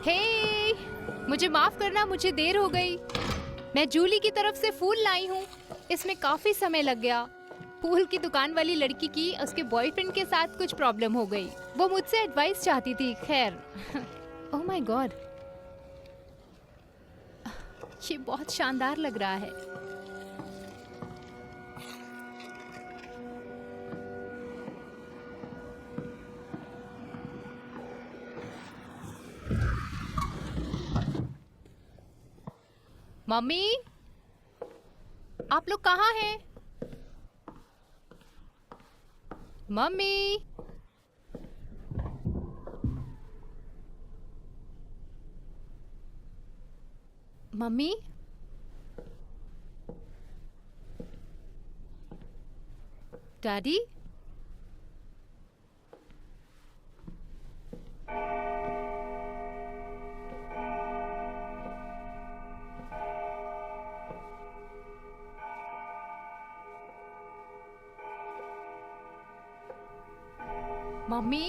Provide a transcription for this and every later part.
हे, मुझे माफ करना, मुझे देर हो गई। मैं जूली की तरफ से फूल लाई हूँ। इसमें काफी समय लग गया। फूल की दुकान वाली लड़की की उसके बॉयफ्रेंड के साथ कुछ प्रॉब्लम हो गई। वो मुझसे एडवाइस चाहती थी। खैर ओह माय गॉड, ये बहुत शानदार लग रहा है। मम्मी, आप लोग कहाँ हैं? Mummy, mummy, daddy, mummy,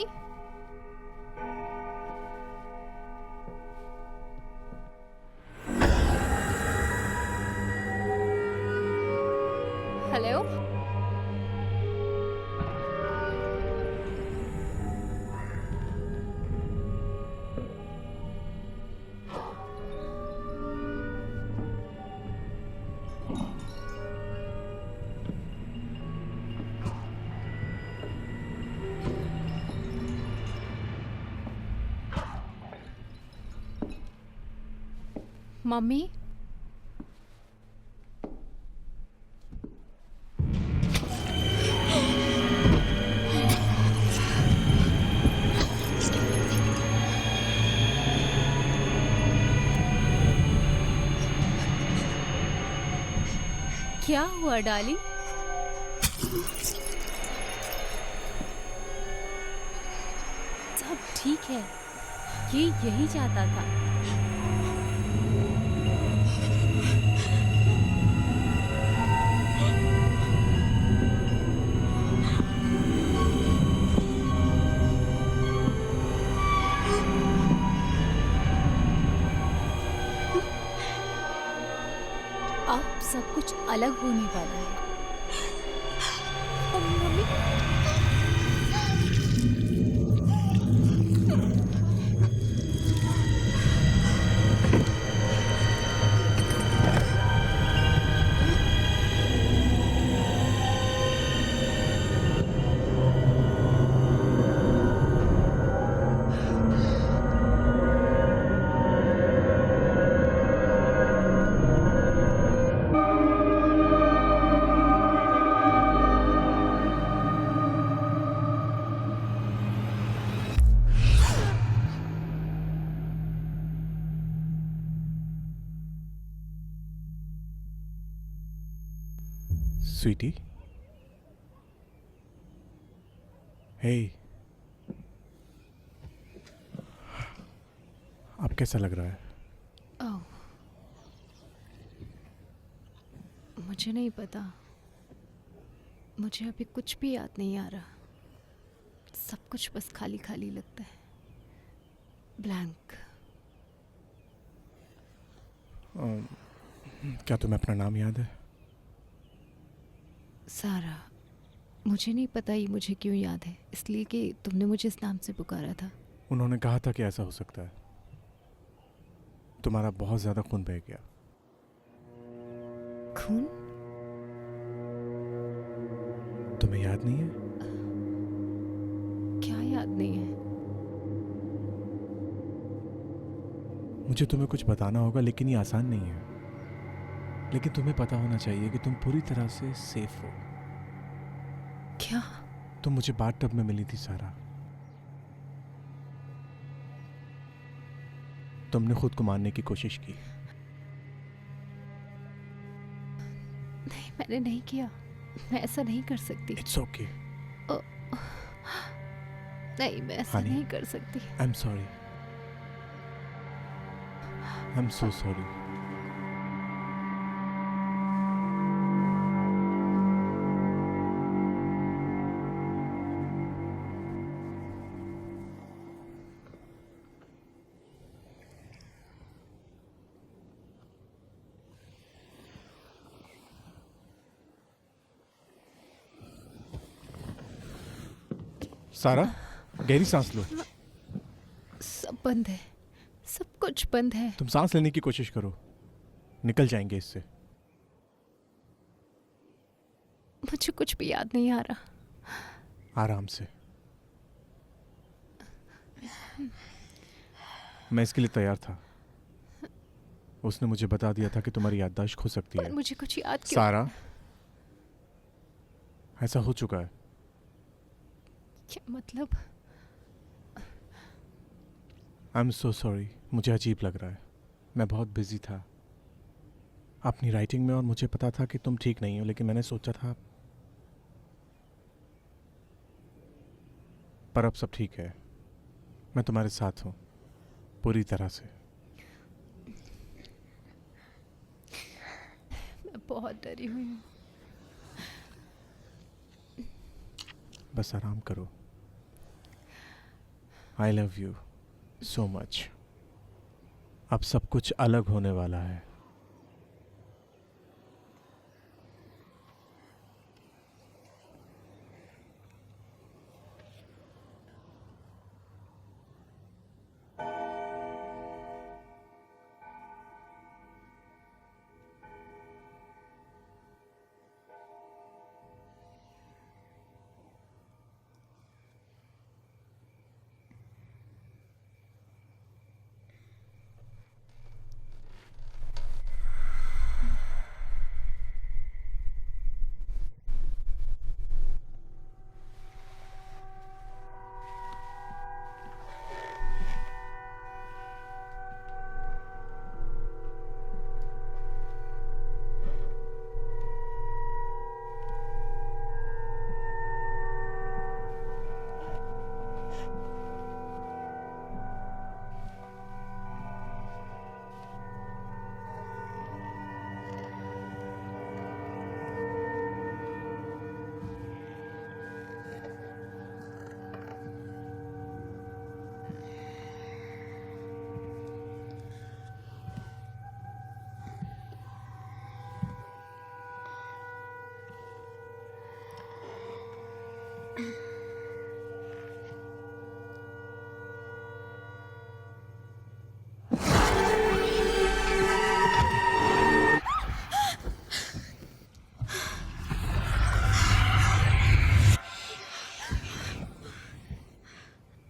hello. Mummy, क्या हुआ डार्लिंग? सब ठीक है, ये यही चाहता था। अब सब कुछ अलग होने वाला है। मम्मी, स्वीटी, हे, अब कैसा लग रहा है? ओह, मुझे नहीं पता। मुझे अभी कुछ भी याद नहीं आ रहा। सब कुछ बस खाली खाली लगता है, ब्लैंक। क्या तुम्हें अपना नाम याद है? सारा। मुझे नहीं पता ये मुझे क्यों याद है, इसलिए कि तुमने मुझे इस नाम से पुकारा था। उन्होंने कहा था कि ऐसा हो सकता है। तुम्हारा बहुत ज्यादा खून बह गया। खून? तुम्हें याद नहीं है? क्या याद नहीं है? मुझे तुम्हें कुछ बताना होगा, लेकिन ये आसान नहीं है। लेकिन तुम्हें पता होना चाहिए कि तुम पूरी तरह से सेफ हो। क्या? तुम मुझे बाथटब में मिली थी सारा। तुमने खुद को मारने की कोशिश की। नहीं, मैंने नहीं किया। मैं ऐसा नहीं कर सकती। It's okay. नहीं, मैं ऐसा नहीं कर सकती। I am sorry. I am so sorry. सारा, गहरी सांस लो। सब बंद है, सब कुछ बंद है। तुम सांस लेने की कोशिश करो, निकल जाएंगे इससे। मुझे कुछ भी याद नहीं आ रहा। आराम से। मैं इसके लिए तैयार था। उसने मुझे बता दिया था कि तुम्हारी याददाश्त खो सकती पर है। मुझे कुछ याद क्यों? सारा, ऐसा हो चुका है। क्या मतलब? आई एम सो सॉरी, मुझे अजीब लग रहा है। मैं बहुत बिजी था अपनी राइटिंग में और मुझे पता था कि तुम ठीक नहीं हो, लेकिन मैंने सोचा था। पर अब सब ठीक है। मैं तुम्हारे साथ हूँ पूरी तरह से। मैं बहुत डरी हुई हूँ। बस आराम करो। आई लव यू सो मच। अब सब कुछ अलग होने वाला है।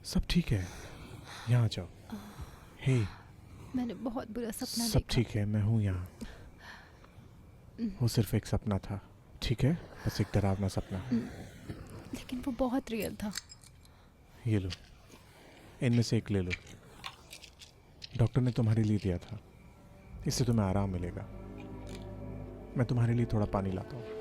सब ठीक है, यहाँ आ जाओ। हे, मैंने बहुत बुरा सपना सब देखा। ठीक है, मैं हूँ यहाँ। वो सिर्फ एक सपना था, ठीक है? बस एक डरावना सपना। लेकिन वो बहुत रियल था। ये लो, इनमें से एक ले लो। डॉक्टर ने तुम्हारे लिए दिया था, इससे तुम्हें आराम मिलेगा। मैं तुम्हारे लिए थोड़ा पानी लाता हूँ।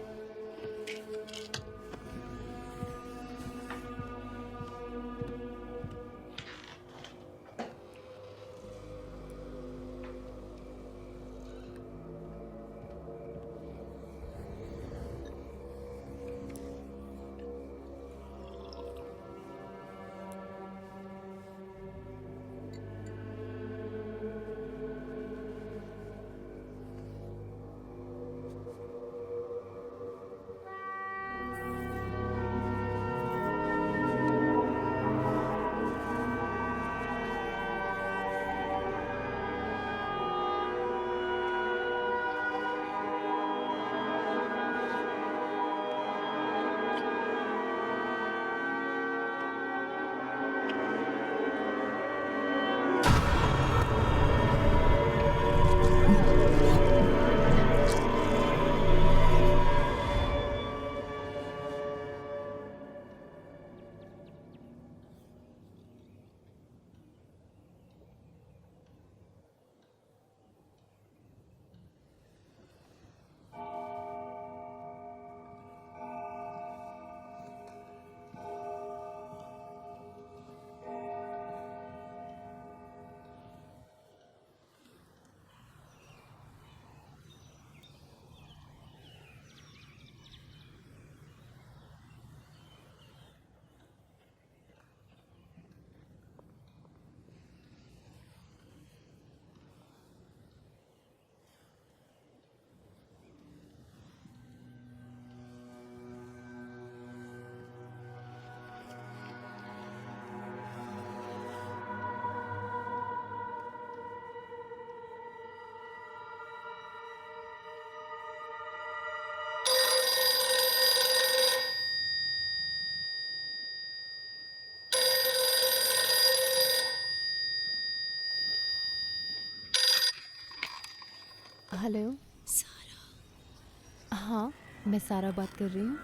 हेलो। सारा, हाँ, मैं सारा बात कर रही हूँ।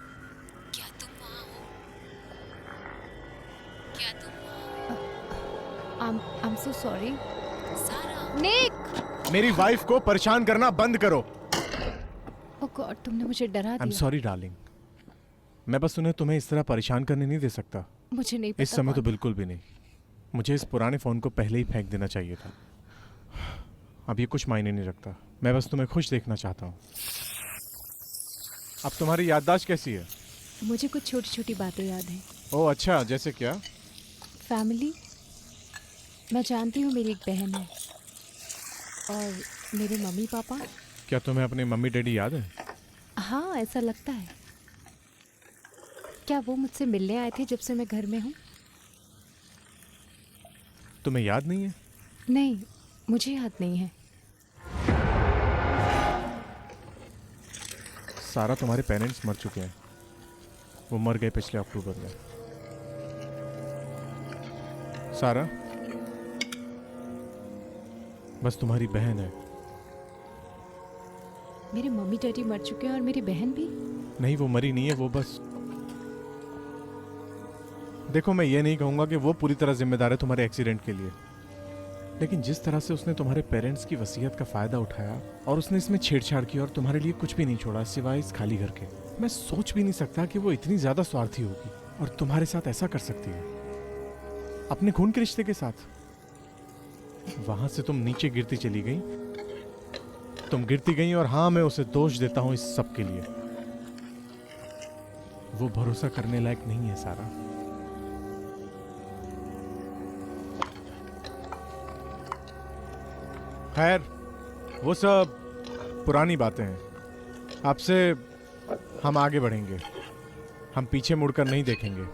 क्या तुम वहाँ हो? क्या तुम वहाँ हो? I am so sorry. सारा, निक! मेरी वाइफ को परेशान करना बंद करो। ओह गॉड, तुमने मुझे डरा आई एम दिया। सॉरी डार्लिंग, मैं बस उन्हें तुम्हें इस तरह परेशान करने नहीं दे सकता। मुझे नहीं पता इस समय तो कौन था। बिल्कुल भी नहीं। मुझे इस पुराने फ़ोन को पहले ही फेंक देना चाहिए था। अब ये कुछ मायने नहीं रखता। मैं बस तुम्हें खुश देखना चाहता हूँ। अब तुम्हारी याददाश्त कैसी है? मुझे कुछ छोटी छोटी बातें याद हैं। ओह अच्छा, जैसे क्या? फैमिली, मैं जानती हूँ मेरी एक बहन है और मेरे मम्मी पापा। क्या तुम्हें अपने मम्मी डैडी याद है? हाँ, ऐसा लगता है। क्या वो मुझसे मिलने आए थे जब से मैं घर में हूँ? तुम्हें याद नहीं है? नहीं, मुझे याद नहीं है। सारा, तुम्हारे पेरेंट्स मर चुके हैं। वो मर गए पिछले अक्टूबर में। सारा, बस तुम्हारी बहन है। मेरे मम्मी डैडी मर चुके हैं और मेरी बहन भी। नहीं, वो मरी नहीं है, वो बस। देखो, मैं ये नहीं कहूंगा कि वो पूरी तरह जिम्मेदार है तुम्हारे एक्सीडेंट के लिए, लेकिन जिस तरह से उसने तुम्हारे पेरेंट्स की वसीयत का फायदा उठाया और उसने इसमें छेड़छाड़ की और तुम्हारे लिए कुछ भी नहीं छोड़ा सिवाय इस खाली घर के, मैं सोच भी नहीं सकता कि वो इतनी ज्यादा स्वार्थी होगी और तुम्हारे साथ ऐसा कर सकती है, अपने खून के रिश्ते के साथ। वहां से तुम नीचे गिरती चली गई, तुम गिरती गई, और हाँ, मैं उसे दोष देता हूं इस सब के लिए। वो भरोसा करने लायक नहीं है सारा। खैर, वो सब पुरानी बातें हैं। आपसे हम आगे बढ़ेंगे, हम पीछे मुड़कर नहीं देखेंगे।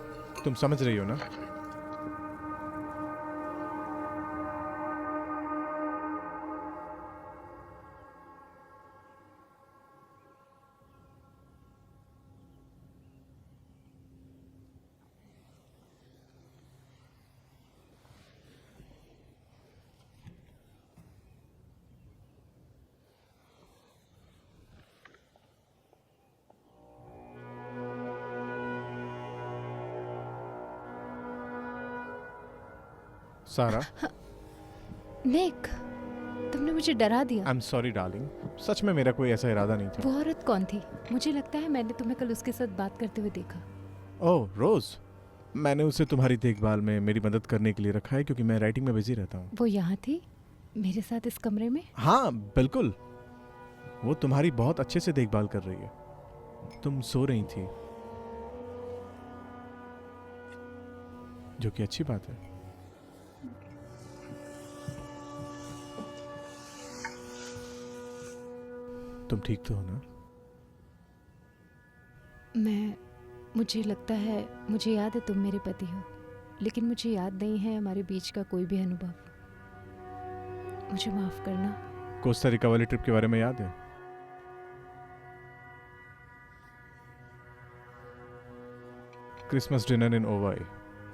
तुम समझ रही हो ना? सारा, निक, तुमने मुझे डरा दिया। आई एम सॉरी डार्लिंग, सच में मेरा कोई ऐसा इरादा नहीं था। वो औरत कौन थी? मुझे लगता है मैंने तुम्हें कल उसके साथ बात करते हुए देखा। ओह रोज, मैंने उसे तुम्हारी देखभाल में मेरी मदद करने के लिए रखा है क्योंकि मैं राइटिंग में बिजी रहता हूँ। वो यहाँ थी मेरे साथ इस कमरे में? हाँ बिल्कुल, वो तुम्हारी बहुत अच्छे से देखभाल कर रही है। तुम सो रही थी, जो कि अच्छी बात है। तुम ठीक तो हो ना? मुझे लगता है, मुझे याद है तुम मेरे पति हो, लेकिन मुझे याद नहीं है हमारे बीच का कोई भी अनुभव। मुझे माफ करना। कोस्टा रिका वाली ट्रिप के बारे में याद है? क्रिसमस डिनर इन ओवाई।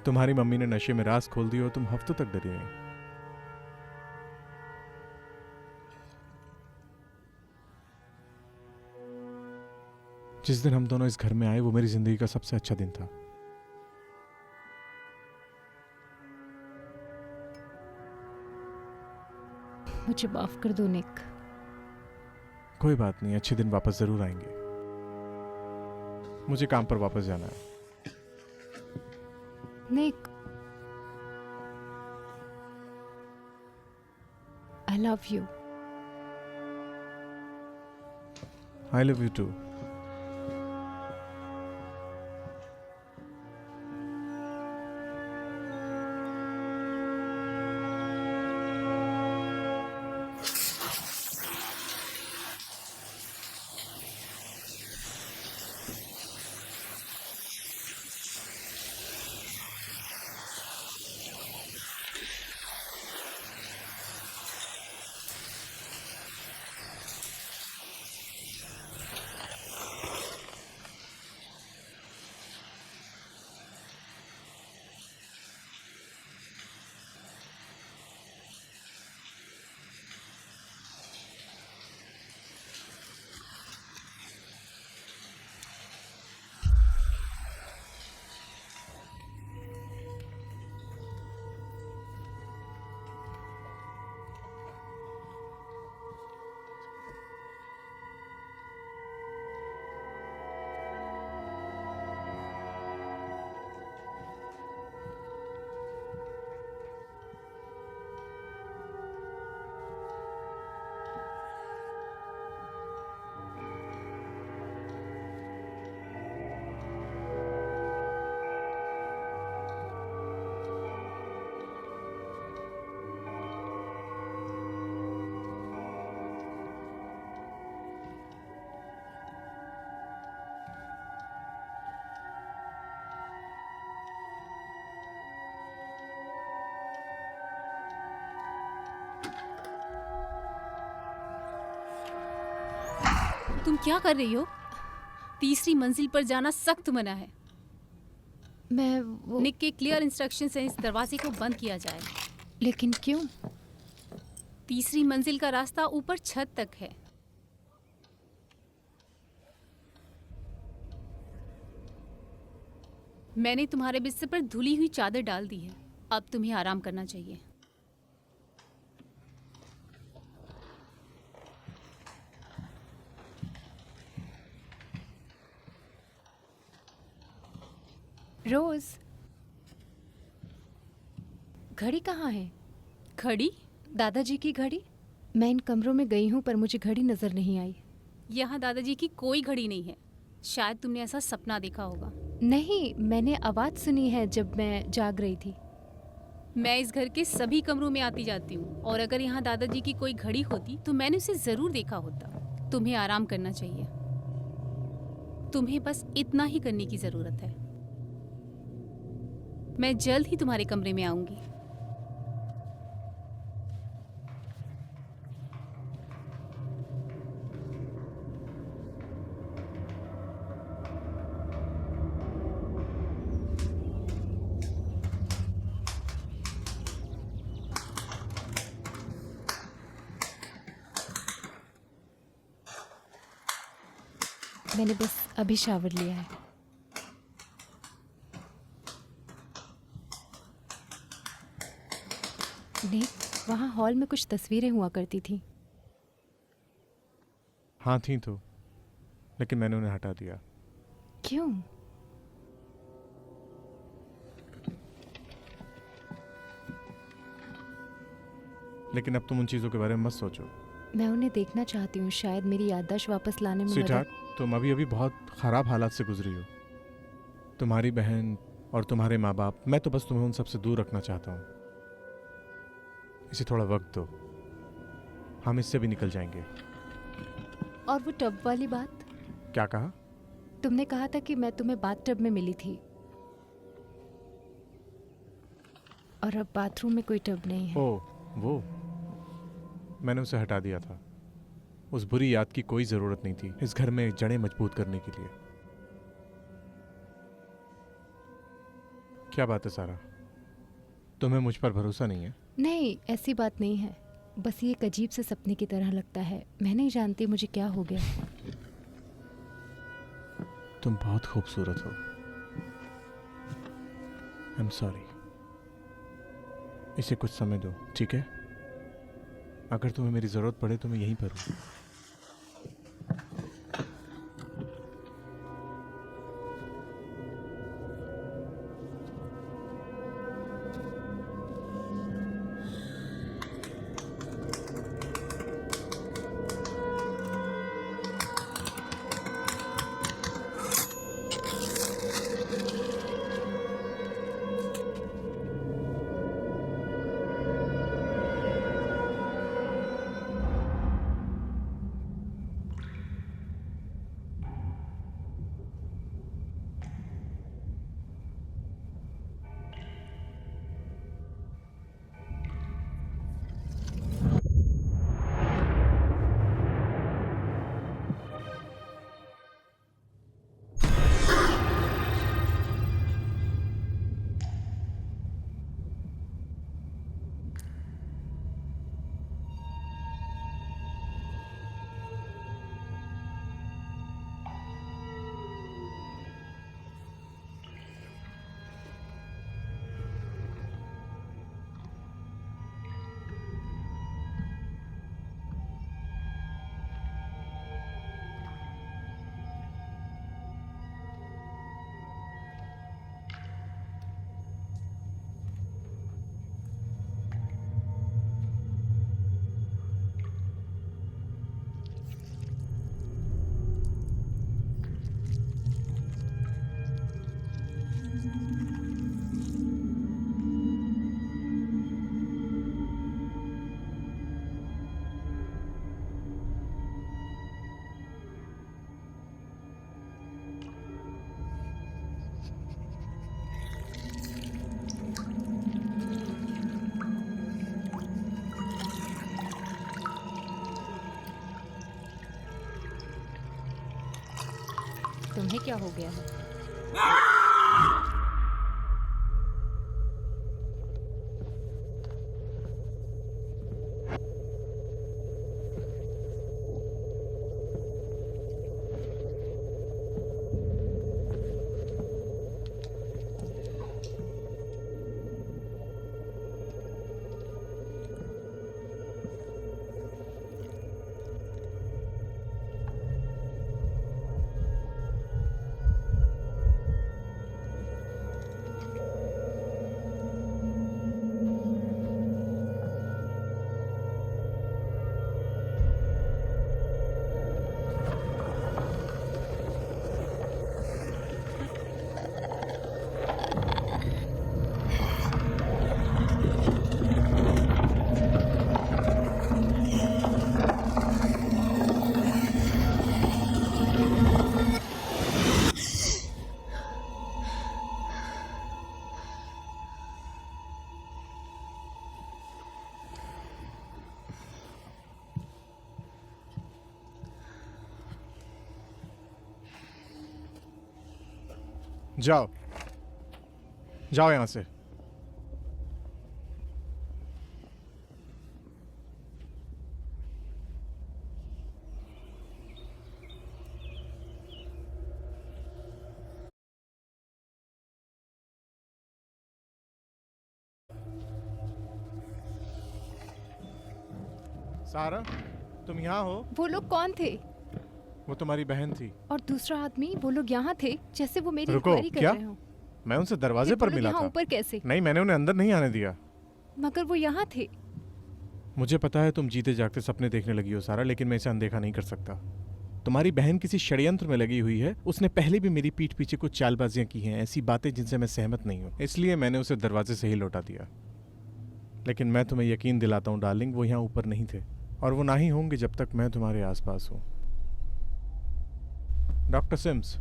तुम्हारी मम्मी ने नशे में राज खोल दी और तुम हफ्तों तक डरी रही। जिस दिन हम दोनों इस घर में आए वो मेरी जिंदगी का सबसे अच्छा दिन था। मुझे माफ कर दो निक। कोई बात नहीं, अच्छे दिन वापस जरूर आएंगे। मुझे काम पर वापस जाना है। Nick, I love you. I love you too. तुम क्या कर रही हो? तीसरी मंजिल पर जाना सख्त मना है। मैं वो निक के क्लियर इंस्ट्रक्शन से इस दरवाजे को बंद किया जाए। लेकिन क्यों? तीसरी मंजिल का रास्ता ऊपर छत तक है। मैंने तुम्हारे बिस्तर पर धुली हुई चादर डाल दी है। अब तुम्हें आराम करना चाहिए। रोज, घड़ी कहाँ है? घड़ी? दादाजी की घड़ी? मैं इन कमरों में गई हूँ पर मुझे घड़ी नजर नहीं आई। यहाँ दादाजी की कोई घड़ी नहीं है। शायद तुमने ऐसा सपना देखा होगा। नहीं, मैंने आवाज सुनी है जब मैं जाग रही थी। मैं इस घर के सभी कमरों में आती जाती हूँ और अगर यहाँ दादाजी की कोई घड़ी होती तो मैंने उसे जरूर देखा होता। तुम्हें आराम करना चाहिए। तुम्हें बस इतना ही करने की जरूरत है। मैं जल्द ही तुम्हारे कमरे में आऊंगी। मैंने बस अभी शावर लिया है। निक, वहाँ हॉल में कुछ तस्वीरें हुआ करती थी। हाँ थी तो, लेकिन मैंने उन्हें हटा दिया। क्यों? लेकिन अब तुम उन चीज़ों के बारे में मत सोचो। मैं उन्हें देखना चाहती हूँ, शायद मेरी याददाश्त वापस लाने में स्वीटहार्ट, मदद। तुम अभी अभी बहुत ख़राब हालात से गुजरी हो। तुम्हारी बहन और तुम्हारे माँ बाप, मैं तो बस तुम्हें उन सबसे दूर रखना चाहता हूँ। इसे थोड़ा वक्त दो, हम इससे भी निकल जाएंगे। और वो टब वाली बात? क्या कहा? तुमने कहा था कि मैं तुम्हें बाथटब में मिली थी और अब बाथरूम में कोई टब नहीं है। ओह, वो मैंने उसे हटा दिया था। उस बुरी याद की कोई ज़रूरत नहीं थी इस घर में जड़ें मजबूत करने के लिए। क्या बात है सारा, तुम्हें मुझ पर भरोसा नहीं है? नहीं, ऐसी बात नहीं है। बस ये एक अजीब से सपने की तरह लगता है। मैं नहीं जानती मुझे क्या हो गया। तुम बहुत खूबसूरत हो। I am sorry. इसे कुछ समय दो, ठीक है? अगर तुम्हें मेरी ज़रूरत पड़े तो मैं यहीं पर हूँ। तुम्हें क्या हो गया है? जाओ जाओ यहां से। सारा, तुम यहाँ हो? वो लोग कौन थे? वो तुम्हारी बहन थी। और दूसरा आदमी, वो लोग यहाँ थे जैसे वो मेरी रुको, इंक्वायरी कर क्या? रहे हो। मैं उनसे दरवाजे फिर पर वो लोग मिला यहाँ था। ऊपर कैसे? नहीं, मैंने उन्हें अंदर नहीं आने दिया। मगर वो यहाँ थे। मुझे पता है तुम जीते जागते सपने देखने लगी हो सारा, लेकिन मैं इसे अनदेखा नहीं कर सकता। तुम्हारी बहन किसी षड्यंत्र में लगी हुई है। उसने पहले भी मेरी पीठ पीछे कुछ चालबाजियां की हैं, ऐसी बातें जिनसे मैं सहमत नहीं हूं। इसलिए मैंने उसे दरवाजे से ही लौटा दिया। लेकिन मैं तुम्हें यकीन दिलाता हूं डार्लिंग, वो यहाँ ऊपर नहीं थे, और वो ना ही होंगे जब तक मैं तुम्हारे आसपास हूं। डॉक्टर सिम्स,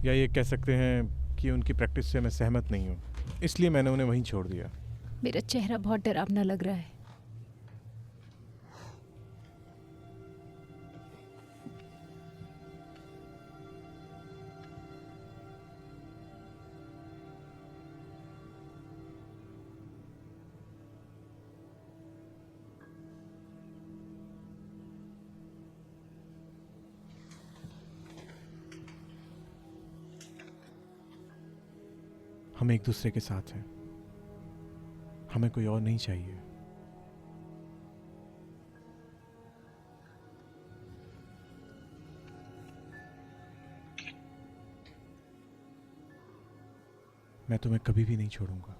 या ये कह सकते हैं कि उनकी प्रैक्टिस से मैं सहमत नहीं हूं, इसलिए मैंने उन्हें वहीं छोड़ दिया। मेरा चेहरा बहुत डरावना लग रहा है। हम एक दूसरे के साथ हैं, हमें कोई और नहीं चाहिए। मैं तुम्हें कभी भी नहीं छोड़ूंगा।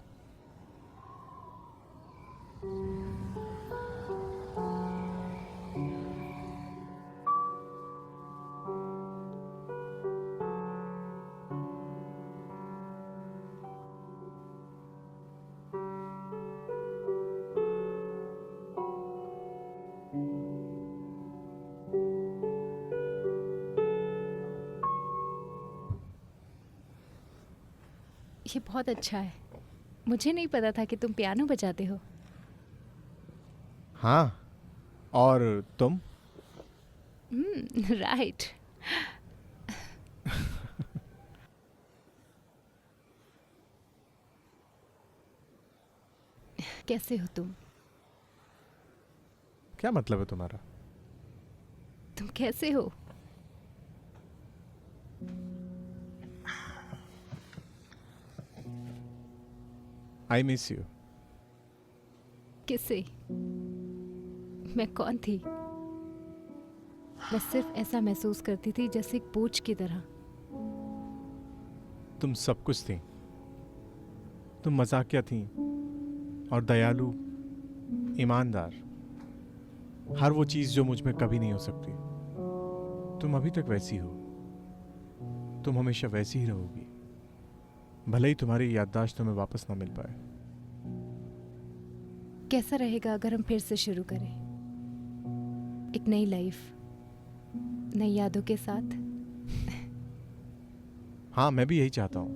ये बहुत अच्छा है। मुझे नहीं पता था कि तुम पियानो बजाते हो। हाँ, और तुम? राइट। कैसे हो तुम? क्या मतलब है तुम्हारा? तुम कैसे हो? I miss you. किससे? मैं कौन थी? मैं सिर्फ ऐसा महसूस करती थी जैसे एक बोझ की तरह। तुम सब कुछ थी। तुम मजाकिया थी और दयालु, ईमानदार, हर वो चीज जो मुझ में कभी नहीं हो सकती। तुम अभी तक वैसी हो। तुम हमेशा वैसी ही रहोगी, भले ही तुम्हारी याददाश्त तुम्हें वापस ना मिल पाए। कैसा रहेगा अगर हम फिर से शुरू करें? एक नई लाइफ, नई यादों के साथ। हाँ, मैं भी यही चाहता हूँ।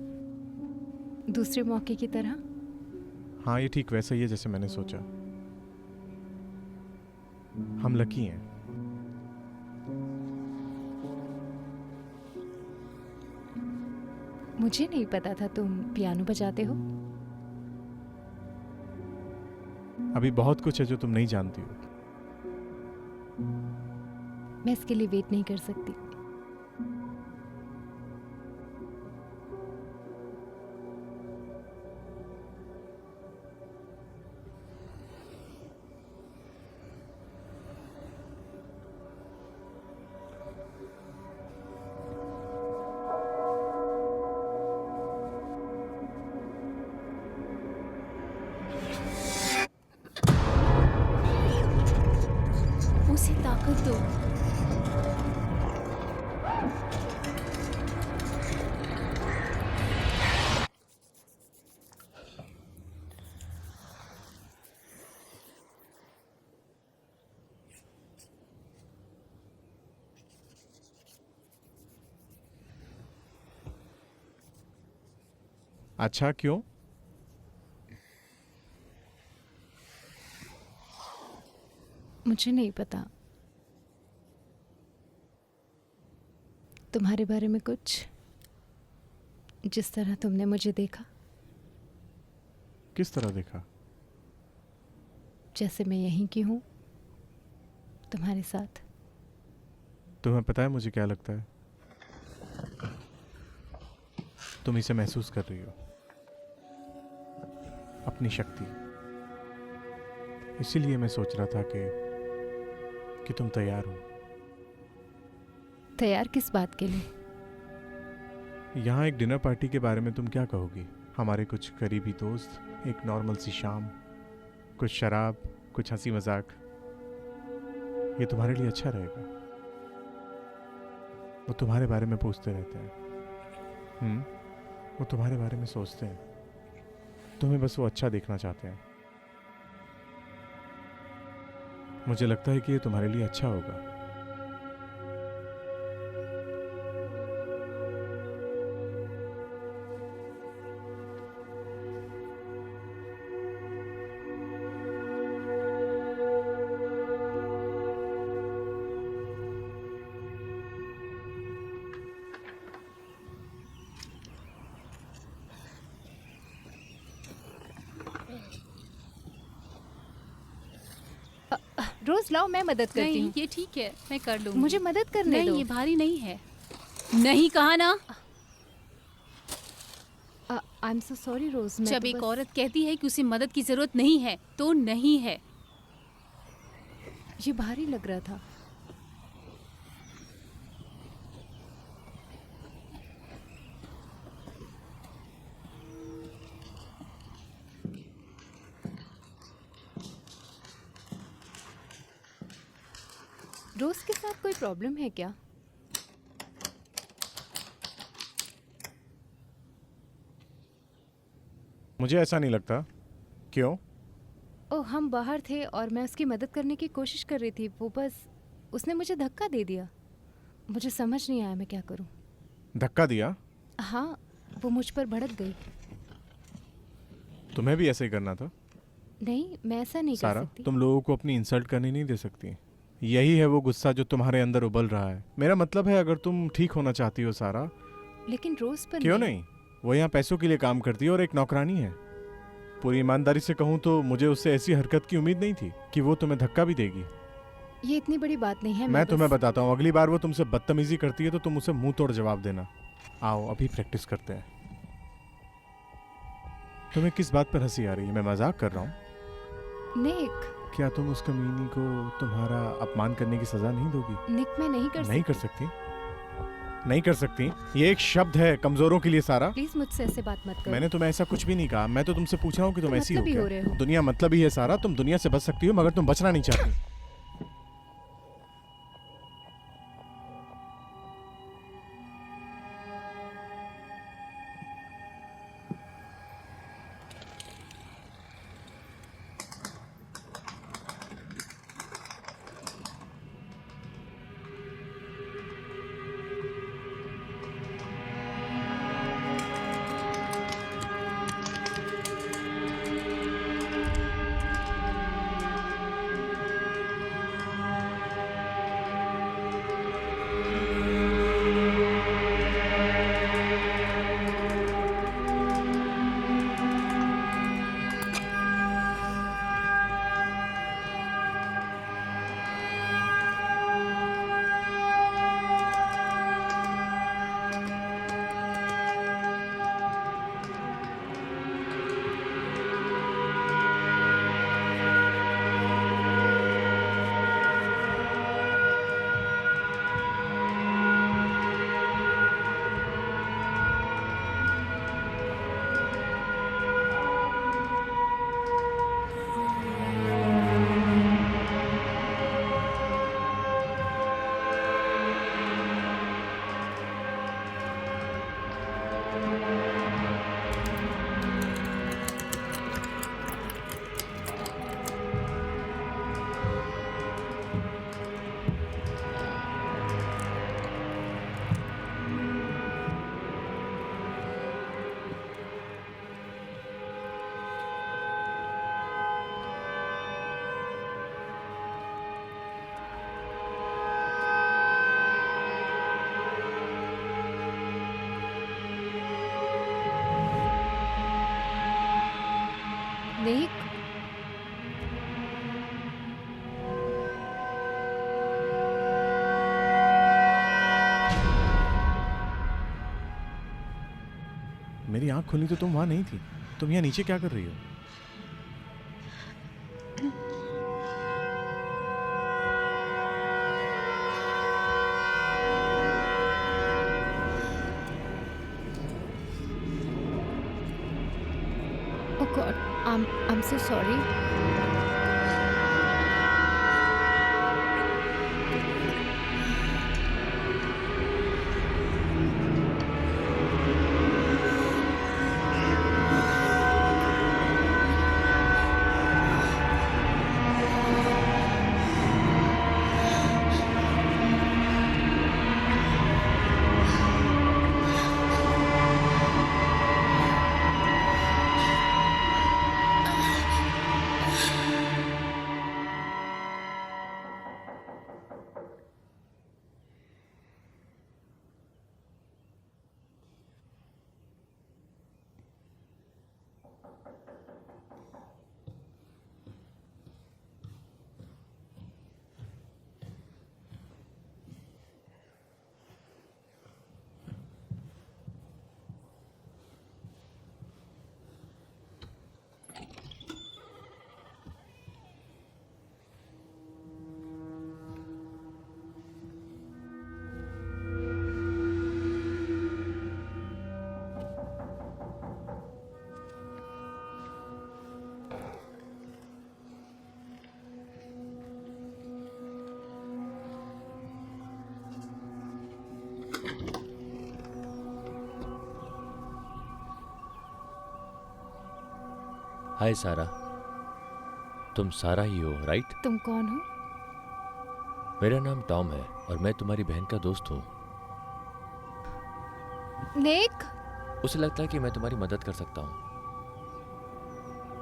दूसरे मौके की तरह। हाँ, ये ठीक वैसा ही है जैसे मैंने सोचा। हम लकी हैं। मुझे नहीं पता था तुम पियानो बजाते हो। अभी बहुत कुछ है जो तुम नहीं जानती हो। मैं इसके लिए वेट नहीं कर सकती। उसे ताकत दो। अच्छा, क्यों? मुझे नहीं पता। तुम्हारे बारे में कुछ, जिस तरह तुमने मुझे देखा, किस तरह देखा? जैसे मैं यहीं की हूँ तुम्हारे साथ। तुम्हें पता है मुझे क्या लगता है? तुम इसे महसूस कर रही हो, अपनी शक्ति। इसीलिए मैं सोच रहा था कि तुम तैयार हो। तैयार किस बात के लिए? यहाँ एक डिनर पार्टी के बारे में तुम क्या कहोगी? हमारे कुछ करीबी दोस्त, एक नॉर्मल सी शाम, कुछ शराब, कुछ हंसी मजाक। ये तुम्हारे लिए अच्छा रहेगा? वो तुम्हारे बारे में पूछते रहते हैं। वो तुम्हारे बारे में सोचते हैं। तुम्हें बस वो अच्छा देखना चाहते हैं। मुझे लगता है कि ये तुम्हारे लिए अच्छा होगा। रोज लाओ, मैं मदद करती नहीं, हूँ। ये ठीक है, मैं कर लूंगी। मुझे मदद करने नहीं, दो। ये भारी नहीं है। नहीं कहा ना। आई एम सो सॉरी रोज। मैं जब तो एक बस- औरत कहती है कि उसे मदद की जरूरत नहीं है तो नहीं है। ये भारी लग रहा था। रोज के साथ कोई प्रॉब्लम है क्या? मुझे ऐसा नहीं लगता। क्यों? ओह, हम बाहर थे और मैं उसकी मदद करने की कोशिश कर रही थी। वो बस उसने मुझे धक्का दे दिया। मुझे समझ नहीं आया मैं क्या करूं। धक्का दिया? हाँ, वो मुझ पर भड़क गई। तुम्हें भी ऐसे ही करना था। नहीं, मैं ऐसा नहीं कर सारा, सकती। तुम लोगों को अपनी इंसल्ट करनी नहीं दे सकती। यही है वो गुस्सा जो तुम्हारे अंदर उबल रहा है। मेरा मतलब है, अगर तुम ठीक होना चाहती हो सारा। लेकिन रोज पर क्यों नहीं? वो यहाँ पैसों के लिए काम करती है और एक नौकरानी है। पूरी ईमानदारी से कहूँ तो मुझे उससे ऐसी हरकत की उम्मीद नहीं थी कि वो तुम्हें धक्का भी देगी। ये इतनी बड़ी बात नहीं है। मैं तुम्हें बस- बताता हूँ, अगली बार वो तुमसे बदतमीजी करती है तो तुम उसे मुंह तोड़ जवाब देना। आओ अभी प्रैक्टिस करते हैं। तुम्हें किस बात पर हंसी आ रही है? मैं मजाक कर रहा हूँ। निक, क्या तुम उस कमीनी को तुम्हारा अपमान करने की सजा नहीं दोगी? निक मैं नहीं कर नहीं कर सकती। सकती? नहीं कर सकती? ये एक शब्द है कमजोरों के लिए सारा। प्लीज मुझसे ऐसे बात मत करो। मैंने तुम्हें ऐसा कुछ भी नहीं कहा। मैं तो तुमसे पूछ रहा हूँ कि तुम तुम ऐसी हो मतलबी क्या? हो रहे हो। दुनिया मतलब ही है सारा। तुम दुनिया से बच सकती हो मगर तुम बचना नहीं चाहती। आंख खुली तो तुम वहां नहीं थी। तुम यहाँ नीचे क्या कर रही हो? Oh God, I'm so sorry. हाय सारा, तुम सारा ही हो राइट? तुम कौन हो? मेरा नाम टॉम है और मैं तुम्हारी बहन का दोस्त हूँ। निक? उसे लगता है कि मैं तुम्हारी मदद कर सकता हूँ।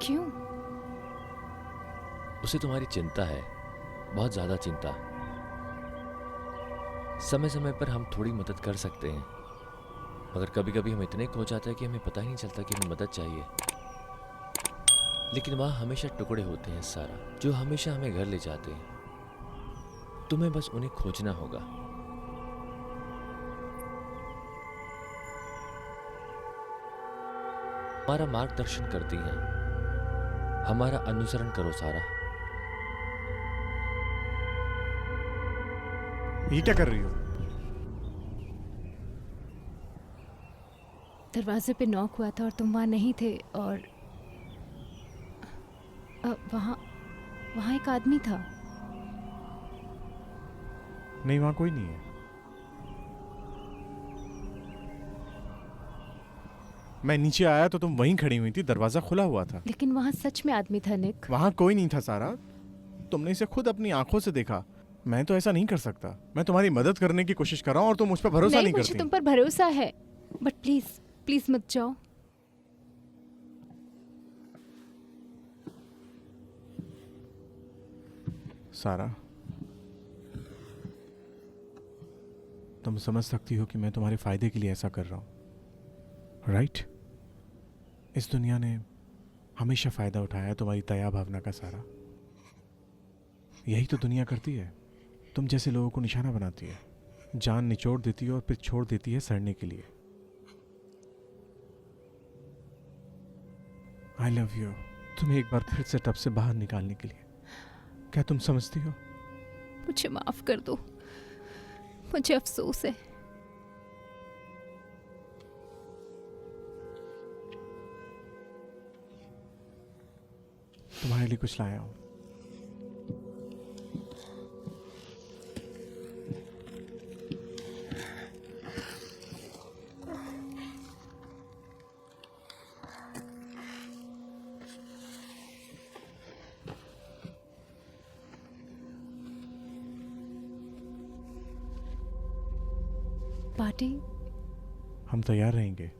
क्यों? उसे तुम्हारी चिंता है, बहुत ज्यादा चिंता। समय समय पर हम थोड़ी मदद कर सकते हैं, मगर कभी कभी हम इतने खो जाते हैं कि हमें पता ही नहीं चलता कि हमें मदद चाहिए। लेकिन वहाँ हमेशा टुकड़े होते हैं सारा, जो हमेशा हमें घर ले जाते हैं। तुम्हें बस उन्हें खोजना होगा। हमारा मार्गदर्शन करती हैं, हमारा अनुसरण करो सारा। ये क्या कर रही हो? दरवाजे पे नॉक हुआ था और तुम वहाँ नहीं थे, और वहाँ एक आदमी था। नहीं, वहां कोई नहीं है। मैं नीचे आया तो तुम वहीं खड़ी हुई थी, दरवाजा खुला हुआ था। लेकिन वहाँ सच में आदमी था निक। वहां कोई नहीं था सारा, तुमने इसे खुद अपनी आंखों से देखा। मैं तो ऐसा नहीं कर सकता। मैं तुम्हारी मदद करने की कोशिश कर रहा हूँ और तुम मुझ पर भरोसा नहीं मुझे करती। तुम पर भरोसा है, बट प्लीज प्लीज मत जाओ। सारा, तुम समझ सकती हो कि मैं तुम्हारे फायदे के लिए ऐसा कर रहा हूं, राइट? इस दुनिया ने हमेशा फायदा उठाया है तुम्हारी दया भावना का सारा। यही तो दुनिया करती है, तुम जैसे लोगों को निशाना बनाती है, जान निचोड़ देती है और फिर छोड़ देती है सड़ने के लिए। आई लव यू, तुम्हें एक बार फिर से टब से बाहर निकालने के लिए। क्या तुम समझती हो? मुझे माफ कर दो, मुझे अफसोस है। तुम्हारे लिए कुछ लाया हूं। पार्टी? हम तैयार रहेंगे।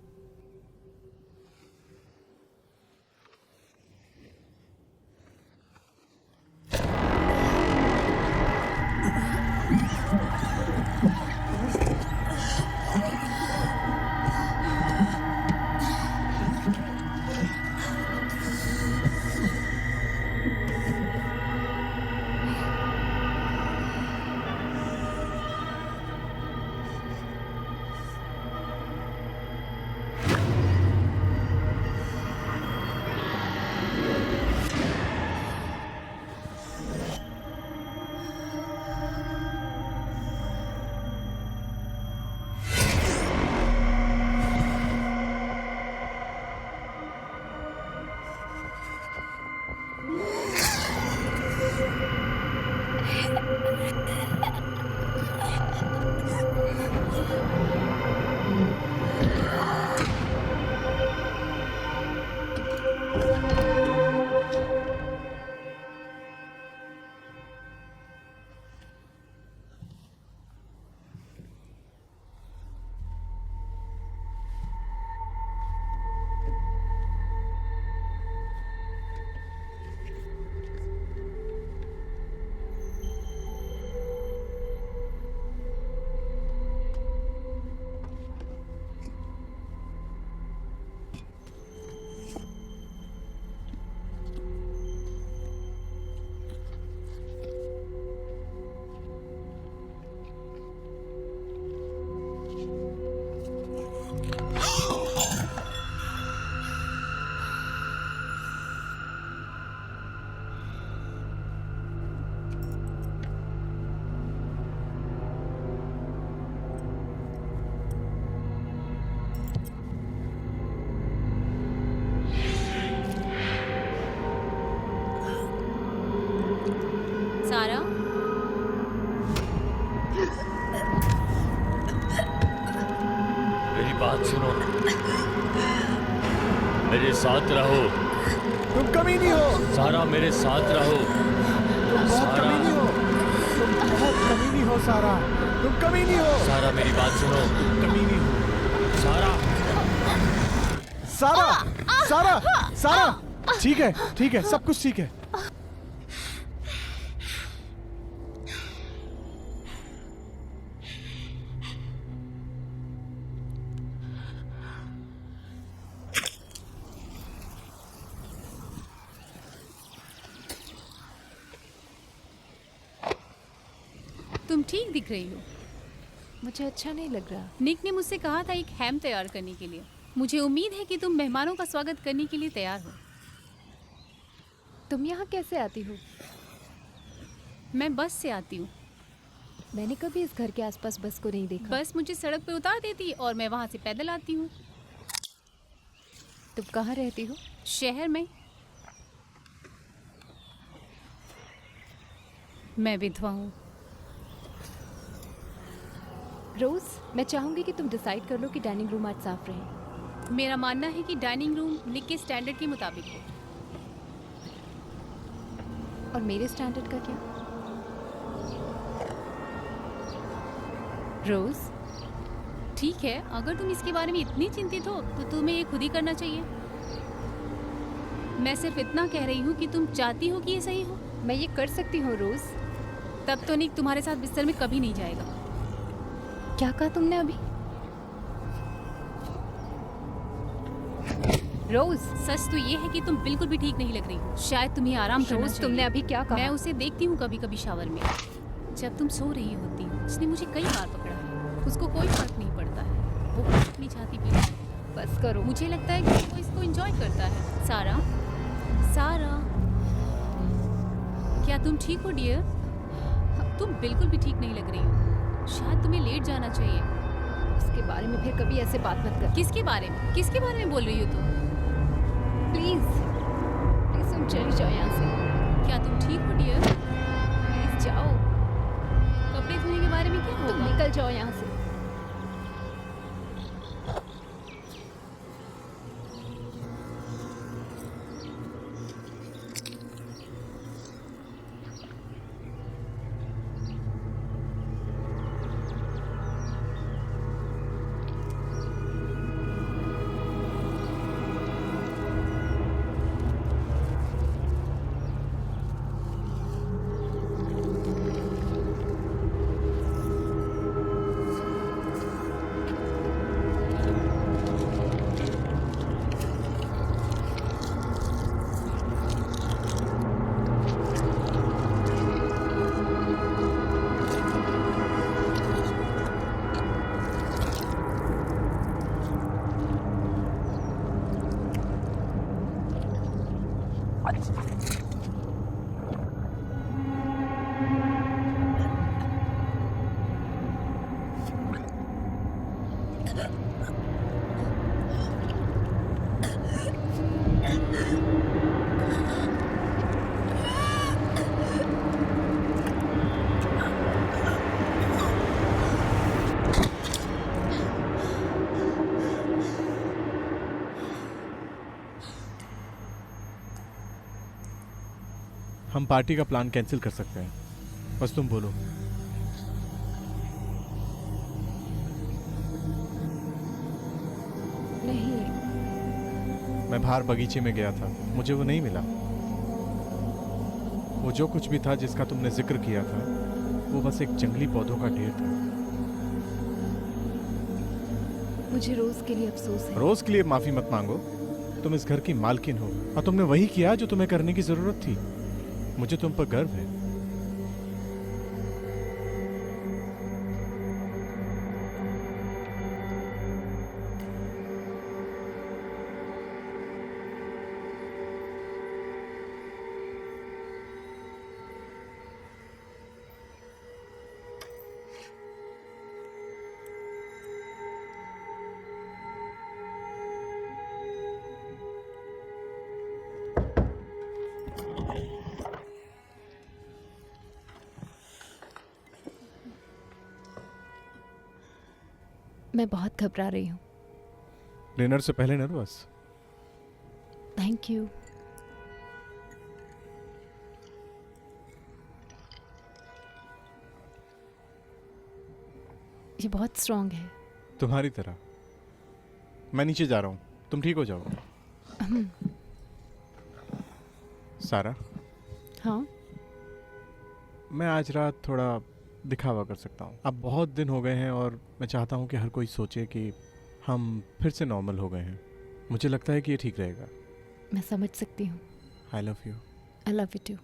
सारा, मेरी बात सुनो, मेरे साथ रहो। तुम कमी नहीं हो, सारा मेरे साथ रहो। तुम बहुत सारा। कमी नहीं हो, तुम बहुत कमी नहीं हो सारा, तुम कमी नहीं हो, सारा मेरी बात सुनो। कमी नहीं हो सारा, सारा, सारा, सारा, ठीक है, सब कुछ ठीक है। तुम ठीक दिख रही हो। मुझे अच्छा नहीं लग रहा। निक ने मुझसे कहा था एक हैम तैयार करने के लिए। मुझे उम्मीद है कि तुम मेहमानों का स्वागत करने के लिए तैयार हो। तुम यहाँ कैसे आती हो? मैं बस से आती हूँ। मैंने कभी इस घर के आसपास बस को नहीं देखा। बस मुझे सड़क पे उतार देती और मैं वहाँ से पैदल आती हूँ। तुम कहाँ रहती हो? शहर में। मैं विधवा हूँ। रोज, मैं चाहूंगी कि तुम डिसाइड कर लो कि डाइनिंग रूम आज साफ रहे। मेरा मानना है कि डाइनिंग रूम निक के स्टैंडर्ड के मुताबिक हो। और मेरे स्टैंडर्ड का क्या? रोज, ठीक है, अगर तुम इसके बारे में इतनी चिंतित हो तो तुम्हें ये खुद ही करना चाहिए। मैं सिर्फ इतना कह रही हूँ कि तुम चाहती हो कि ये सही हो। मैं ये कर सकती हूँ रोज। तब तो निक तुम्हारे साथ बिस्तर में कभी नहीं जाएगा। क्या कहा तुमने अभी? रोज, सच तो ये है कि तुम बिल्कुल भी ठीक नहीं लग रही हो। शायद तुम्हें आराम करना रोज, चाहिए। तुमने अभी क्या कहा? मैं उसे देखती हूँ कभी कभी शावर में, जब तुम सो रही होती हो। उसने मुझे कई बार पकड़ा है। उसको कोई फर्क नहीं पड़ता है। वो अपनी छाती पीती है। बस करो। मुझे लगता है कि वो इसको एंजॉय करता है। सारा, सारा, क्या तुम ठीक हो डियर? तुम बिल्कुल भी ठीक नहीं लग रही हो। शायद तुम्हें लेट जाना चाहिए। उसके बारे में फिर कभी ऐसे बात मत कर। किसके बारे में? किसके बारे में बोल रही हो तुम? प्लीज, प्लीज तुम चली जाओ यहाँ से। क्या तुम ठीक हो डियर? प्लीज जाओ। कपड़े धोने के बारे में क्या तुम होगा? निकल जाओ यहाँ से। हम पार्टी का प्लान कैंसिल कर सकते हैं, बस तुम बोलो। नहीं, मैं बाहर बगीचे में गया था, मुझे वो नहीं मिला। वो जो कुछ भी था जिसका तुमने जिक्र किया था, वो बस एक जंगली पौधों का ढेर था। मुझे रोज के लिए अफसोस है। रोज के लिए माफी मत मांगो, तुम इस घर की मालकिन हो और तुमने वही किया जो तुम्हें करने की जरूरत थी। मुझे तुम पर गर्व है। मैं बहुत घबरा रही हूँ। डिनर से पहले नर्वस? Thank you. ये बहुत स्ट्रांग है। तुम्हारी तरह। मैं नीचे जा रहा हूँ, तुम ठीक हो जाओ। सारा, हाँ, मैं आज रात थोड़ा दिखावा कर सकता हूँ। अब बहुत दिन हो गए हैं और मैं चाहता हूँ कि हर कोई सोचे कि हम फिर से नॉर्मल हो गए हैं। मुझे लगता है कि ये ठीक रहेगा। मैं समझ सकती हूँ। I love you. I love you too.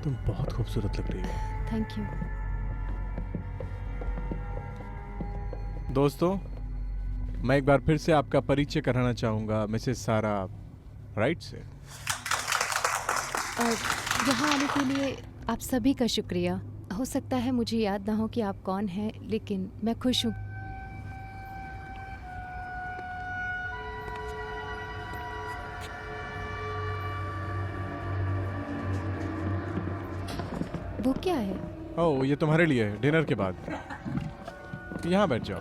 तुम बहुत खूबसूरत लग रही हो। Thank you. दोस्तों, मैं एक बार फिर से आपका परिचय कराना चाहूँगा मिसेस सारा राइट से। और यहाँ आने के लिए आप सभी का शुक्रिया। हो सकता है मुझे याद ना हो कि आप कौन हैं, लेकिन मैं खुश हूँ। वो क्या है? ओह, ये तुम्हारे लिए है, डिनर के बाद। यहाँ बैठ जाओ।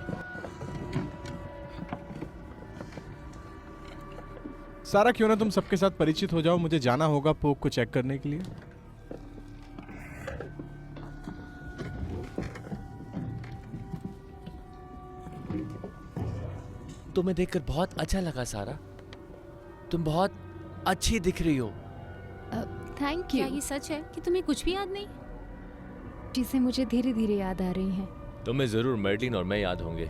सारा, क्यों ना तुम सबके साथ परिचित हो जाओ, मुझे जाना होगा पोक को चेक करने के लिए। तुम्हें देखकर बहुत अच्छा लगा सारा, तुम बहुत अच्छी दिख रही हो। थैंक क्या यू। ये सच है कि तुम्हें कुछ भी याद नहीं? चीजें मुझे धीरे धीरे याद आ रही हैं। तुम्हें जरूर मर्लिन और मैं याद होंगे।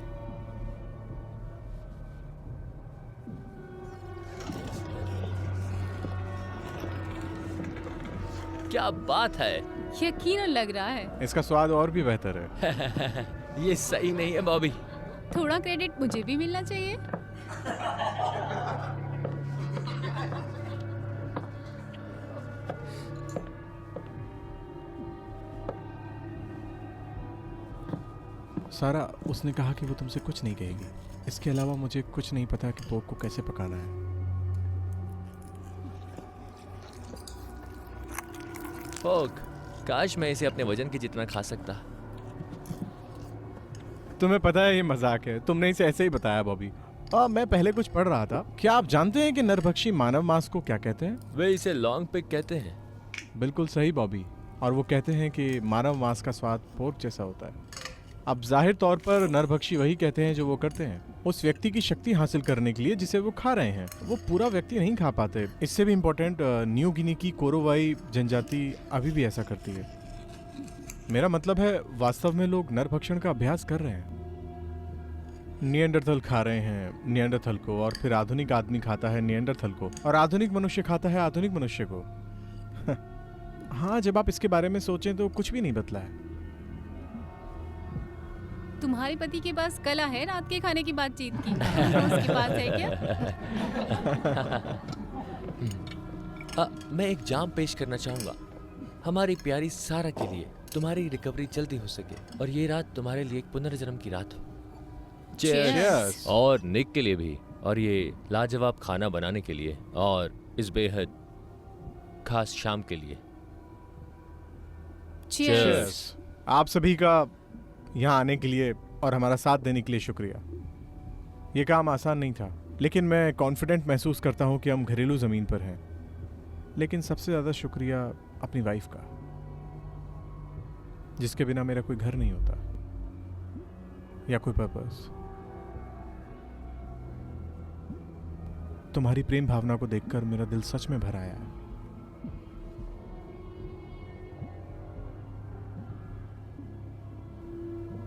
क्या बात है। यकीनन लग रहा है। इसका स्वाद और भी बेहतर है। ये सही नहीं है बॉबी। थोड़ा क्रेडिट मुझे भी मिलना चाहिए। सारा, उसने कहा कि वो तुमसे कुछ नहीं कहेगी। इसके अलावा मुझे कुछ नहीं पता कि पोर्क को कैसे पकाना है। पोर्क, काश मैं इसे अपने वजन के जितना खा सकता। तुम्हें पता है ये मजाक है, तुमने इसे ऐसे ही बताया बॉबी। मैं पहले कुछ पढ़ रहा था। क्या आप जानते हैं कि नरभक्षी मानव मांस को क्या कहते हैं? वे इसे लॉन्ग पिग कहते हैं। बिल्कुल सही बॉबी। और वो कहते हैं कि मानव मांस का स्वाद पोर्क जैसा होता है। अब जाहिर तौर पर नरभक्षी वही कहते हैं जो वो करते हैं, उस व्यक्ति की शक्ति हासिल करने के लिए जिसे वो खा रहे हैं। वो पूरा व्यक्ति नहीं खा पाते। इससे भी इम्पोर्टेंट, न्यू गिनी की कोरोवाई जनजाति अभी भी ऐसा करती है। मेरा मतलब है, वास्तव में लोग नरभक्षण का अभ्यास कर रहे हैं। निएंडरथल खा रहे हैं निएंडरथल को, और फिर आधुनिक आदमी खाता है निएंडरथल को, और आधुनिक मनुष्य खाता है आधुनिक मनुष्य को। हाँ, जब आप इसके बारे में सोचें तो कुछ भी नहीं बदला है। तुम्हारे पति के पास कला है रात के खाने की बातचीत की। उसके पास है क्या? मैं एक जाम पेश करना चाहूंगा हमारी प्यारी सारा के लिए। तुम्हारी रिकवरी जल्दी हो सके और ये रात तुम्हारे लिए एक पुनर्जन्म की रात हो। Cheers. और निक के लिए भी, और ये लाजवाब खाना बनाने के लिए, और इस बेहद खास शाम के लिए। Cheers. आप सभी का यहाँ आने के लिए और हमारा साथ देने के लिए शुक्रिया। ये काम आसान नहीं था, लेकिन मैं कॉन्फिडेंट महसूस करता हूँ कि हम घरेलू ज़मीन पर हैं। लेकिन सबसे ज़्यादा शुक्रिया अपनी वाइफ का, जिसके बिना मेरा कोई घर नहीं होता या कोई पर्पस। तुम्हारी प्रेम भावना को देखकर मेरा दिल सच में भर आया है।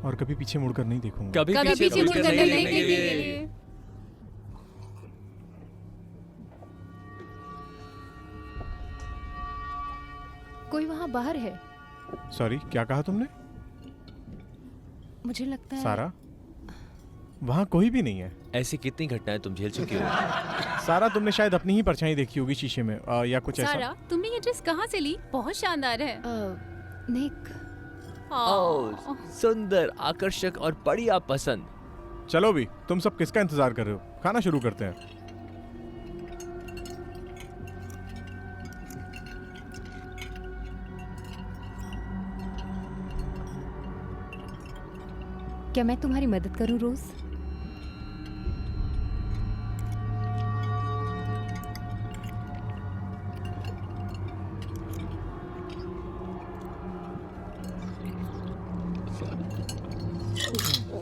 और कभी पीछे मुड़कर नहीं देखूंगा। कभी कभी पीछे पीछे मुड़कर मुड़कर नहीं नहीं देखेंगे। देखेंगे। कोई वहाँ बाहर है। सॉरी, क्या कहा तुमने? मुझे लगता है सारा, वहाँ कोई भी नहीं है। ऐसी कितनी घटनाएं तुम झेल चुकी हो? सारा, तुमने शायद अपनी ही परछाई देखी होगी शीशे में, या कुछ ऐसा। सारा, तुमने ये ड्रेस कहाँ से ली? बहुत शानदार है। निक, ओह, सुंदर, आकर्षक और बढ़िया पसंद। चलो भी, तुम सब किसका इंतजार कर रहे हो? खाना शुरू करते हैं। क्या मैं तुम्हारी मदद करूं रोज?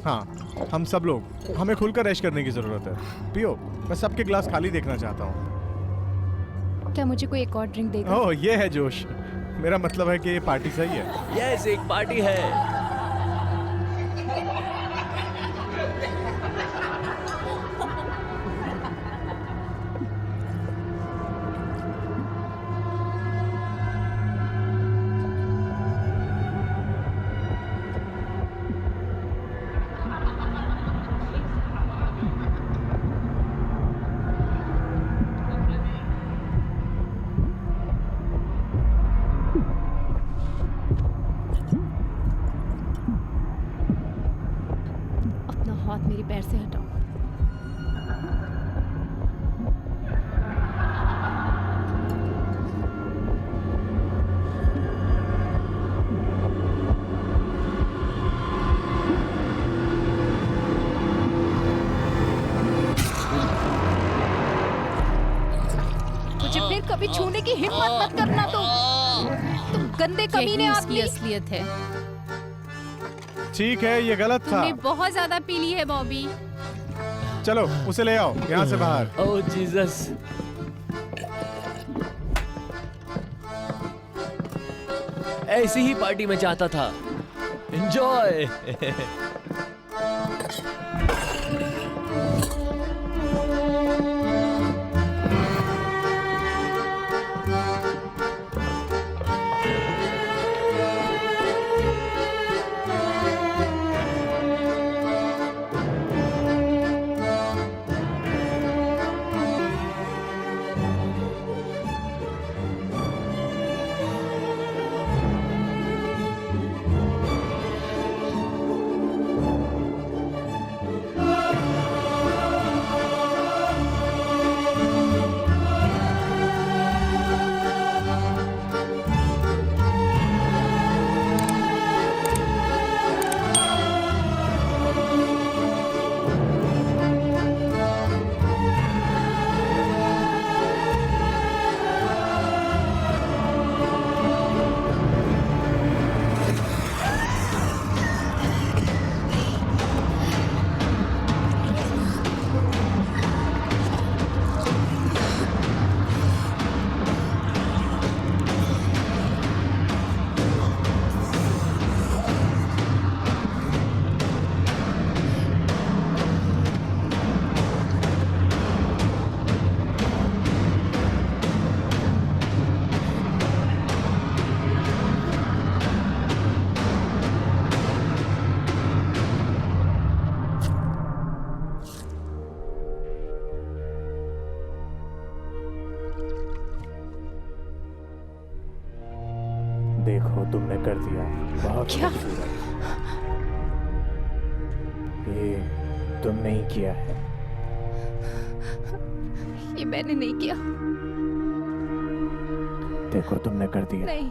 हाँ, हम सब लोग, हमें खुलकर ऐश करने की जरूरत है। पियो, मैं सबके ग्लास खाली देखना चाहता हूँ। क्या मुझे कोई एक और ड्रिंक देगा? ओह, ये है जोश। मेरा मतलब है कि ये पार्टी सही है। यस, एक पार्टी है। अपना हाथ मेरे पैर से हटाओ। मुझे फिर कभी छूने की हिम्मत मत करना तुम गंदे कमीने यही उसकी आदमी। असलियत है। ठीक है, ये गलत था। तुमने बहुत ज्यादा पी ली है बॉबी। चलो, उसे ले आओ यहाँ से बाहर। ओह जीसस। ऐसी ही पार्टी में चाहता था। एंजॉय। देखो तुमने कर दिया, बहुत क्या? खूबसूरत। ये तुमने ही किया है। ये मैंने नहीं किया। देखो तुमने कर दिया, नहीं,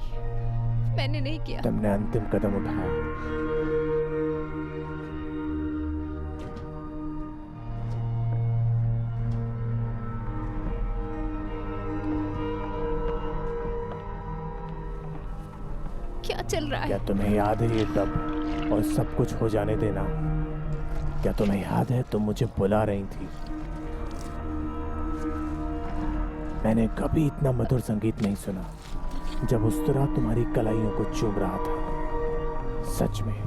मैंने नहीं किया। तुमने अंतिम कदम उठाया। क्या चल रहा क्या है? तुम्हें याद है ये कब और सब कुछ हो जाने देना? क्या तुम्हें याद है तुम मुझे बुला रही थी? मैंने कभी इतना मधुर संगीत नहीं सुना जब उस तरह तुम्हारी कलाइयों को चूम रहा था। सच में।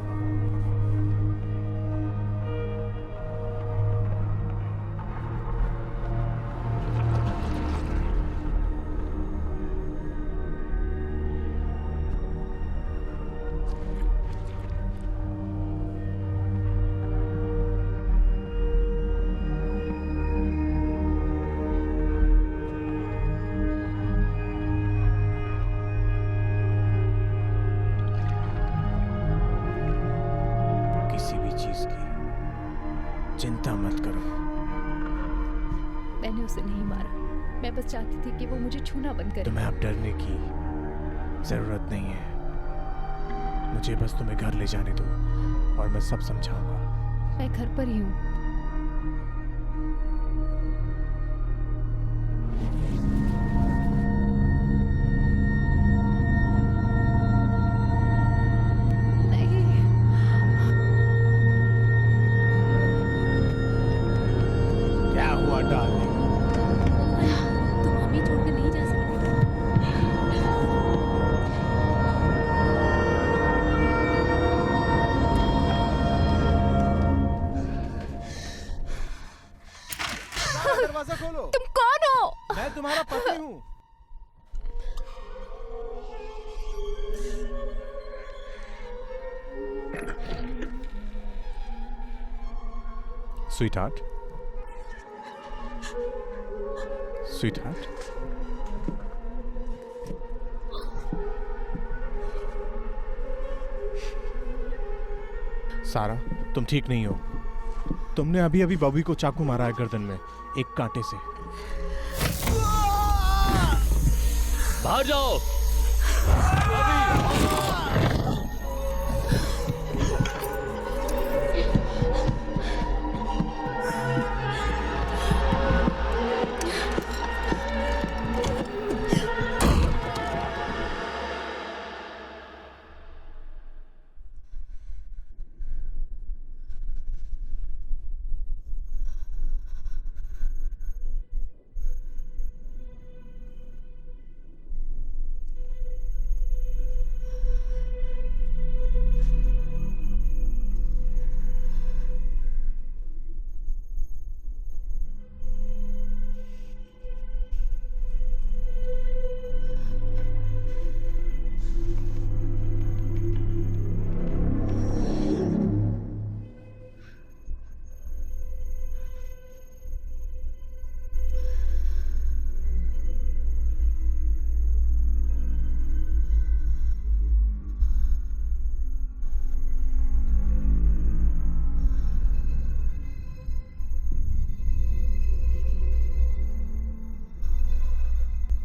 किसी भी चीज की चिंता मत करो। मैंने उसे नहीं मारा। मैं बस चाहती थी कि वो मुझे छूना बंद करे। तुम्हें अब डरने की जरूरत नहीं है। मुझे बस तुम्हें घर ले जाने दो और मैं सब समझाऊंगा। मैं घर पर ही हूँ। नहीं, क्या हुआ डार्लिंग? तुम हमें छोड़कर नहीं जा सकते। दरवाजा खोलो। तुम कौन हो? मैं तुम्हारा पति हूँ। Sweetheart. Sweetheart. सारा, तुम ठीक नहीं हो। तुमने अभी अभी बॉबी को चाकू मारा है गर्दन में, एक कांटे से। बाहर जाओ।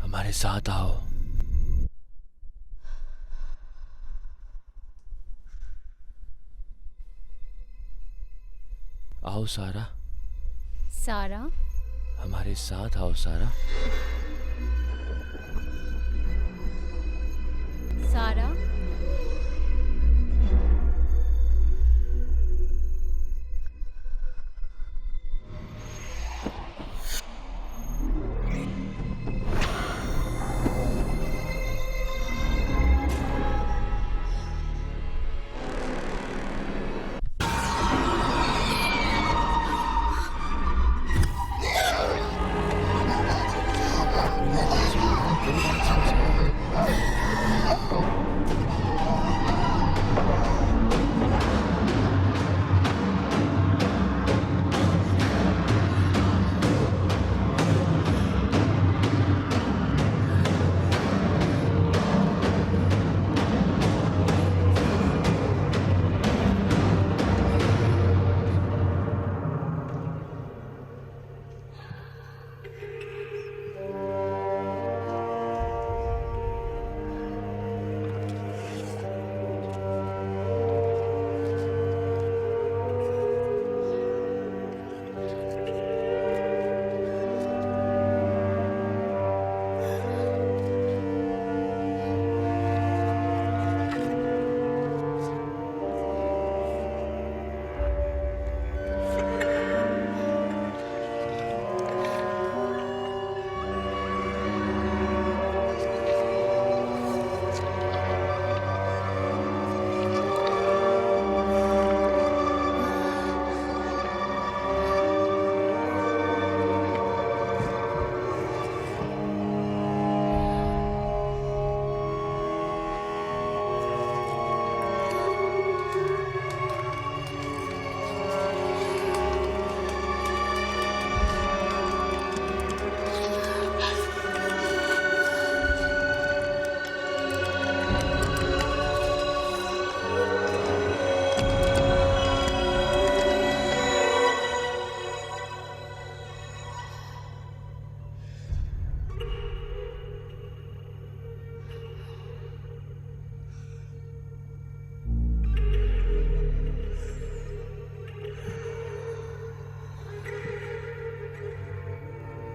हमारे साथ आओ। आओ सारा, सारा, हमारे साथ आओ सारा। सारा,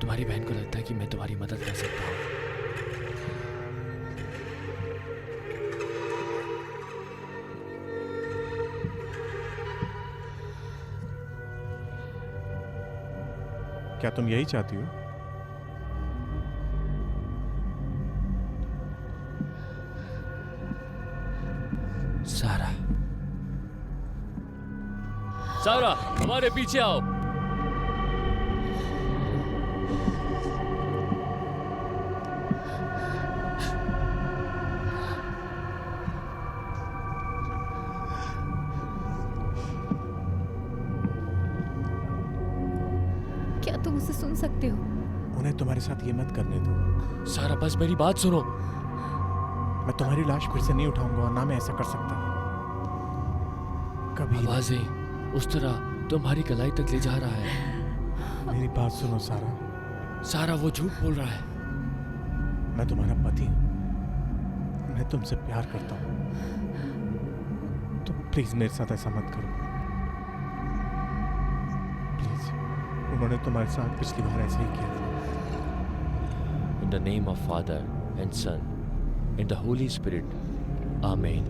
तुम्हारी बहन को लगता है कि मैं तुम्हारी मदद कर सकता हूँ। क्या तुम यही चाहती हो? सारा, सारा, हमारे पीछे आओ। क्या तुम उसे सुन सकते हो? उन्हें तुम्हारे साथ ये मत करने दो। सारा, बस मेरी बात सुनो। मैं तुम्हारी लाश फिर से नहीं उठाऊंगा और ना मैं ऐसा कर सकता कभी। आवाजें उस तरह तुम्हारी कलाई तक ले जा रहा है। मेरी बात सुनो सारा। सारा, वो झूठ बोल रहा है। मैं तुम्हारा पति हूं। मैं तुमसे प्यार करता हूं। तुम प्लीज मेरे साथ ऐसा मत करो प्लीज। उन्होंने तुम्हारे साथ पिछली बार ऐसा ही किया था। In the name of Father and Son and the Holy Spirit. Amen.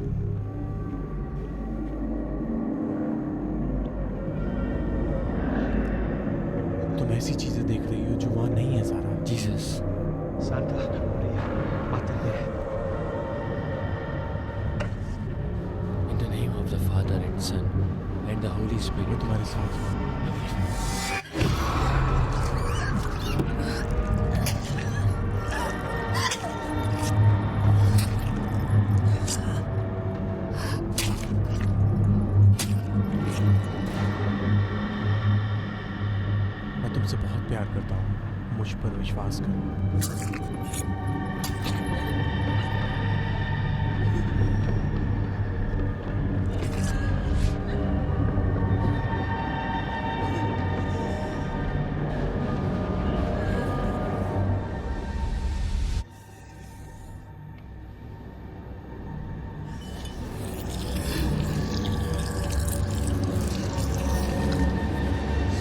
तुम ऐसी चीजें देख रही हो जो वहां नहीं है सारा। Jesus. Santa Maria, Mater Dei. In the name of the Father and Son and the Holy मैं Spirit. तुम्हारे साथ हूं। मैं तुमसे बहुत प्यार करता हूं। मुझ पर विश्वास करो।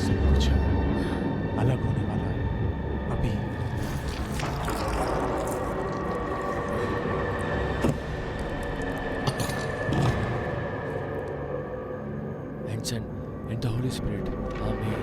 सब कुछ अलग होने वाला है अभी। And Son and the Holy Spirit. Amen.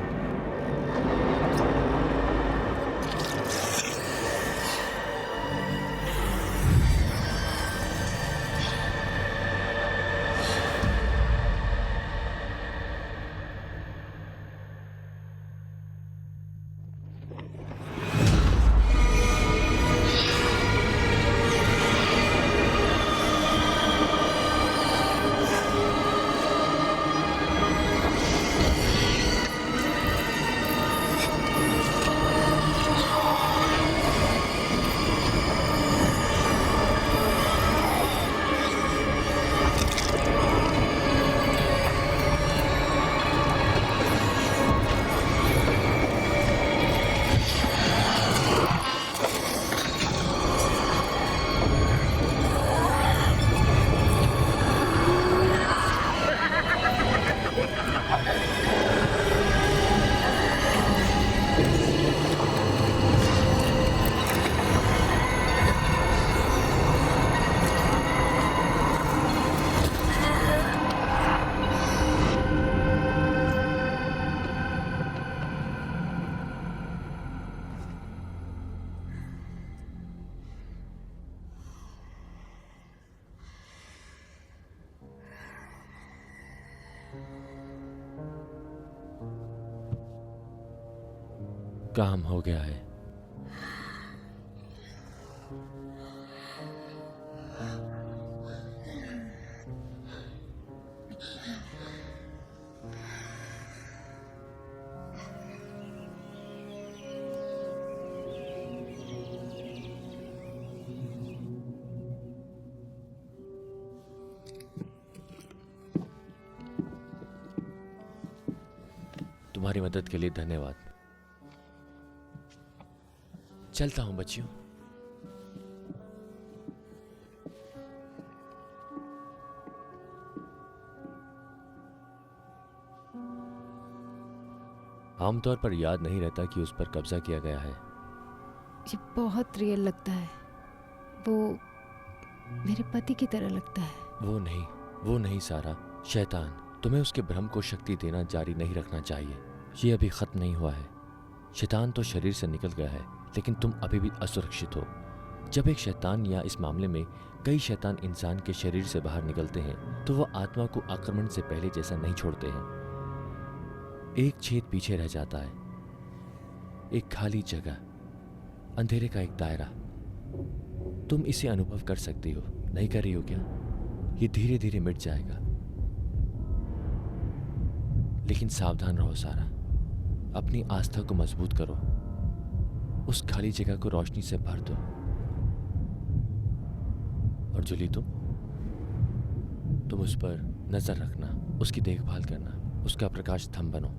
काम हो गया है। तुम्हारी मदद के लिए धन्यवाद। चलता हूं बच्चियों। आमतौर पर याद नहीं रहता कि उस पर कब्जा किया गया है। ये बहुत रियल लगता है। वो मेरे पति की तरह लगता है। वो नहीं सारा, शैतान। तुम्हें उसके भ्रम को शक्ति देना जारी नहीं रखना चाहिए। ये अभी खत्म नहीं हुआ है। शैतान तो शरीर से निकल गया है, लेकिन तुम अभी भी असुरक्षित हो। जब एक शैतान या इस मामले में कई शैतान इंसान के शरीर से बाहर निकलते हैं तो वह आत्मा को आक्रमण से पहले जैसा नहीं छोड़ते हैं। एक छेद पीछे रह जाता है, एक खाली जगह, अंधेरे का एक दायरा। तुम इसे अनुभव कर सकती हो, नहीं कर रही हो क्या? ये धीरे धीरे मिट जाएगा। लेकिन सावधान रहो सारा, अपनी आस्था को मजबूत करो। उस खाली जगह को रोशनी से भर दो। और जूली, तुम उस पर नजर रखना, उसकी देखभाल करना, उसका प्रकाश स्तंभ बनो।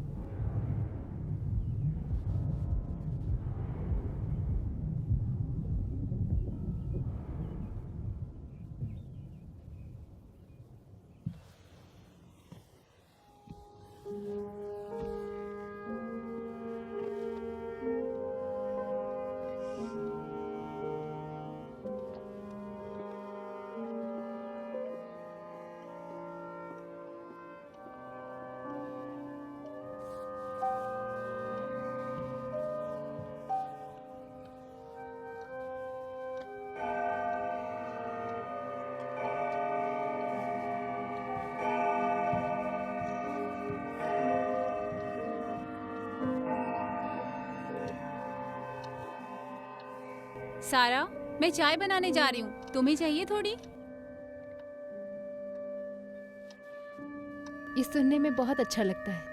सारा, मैं चाय बनाने जा रही हूँ, तुम्हें चाहिए थोड़ी? ये सुनने में बहुत अच्छा लगता है।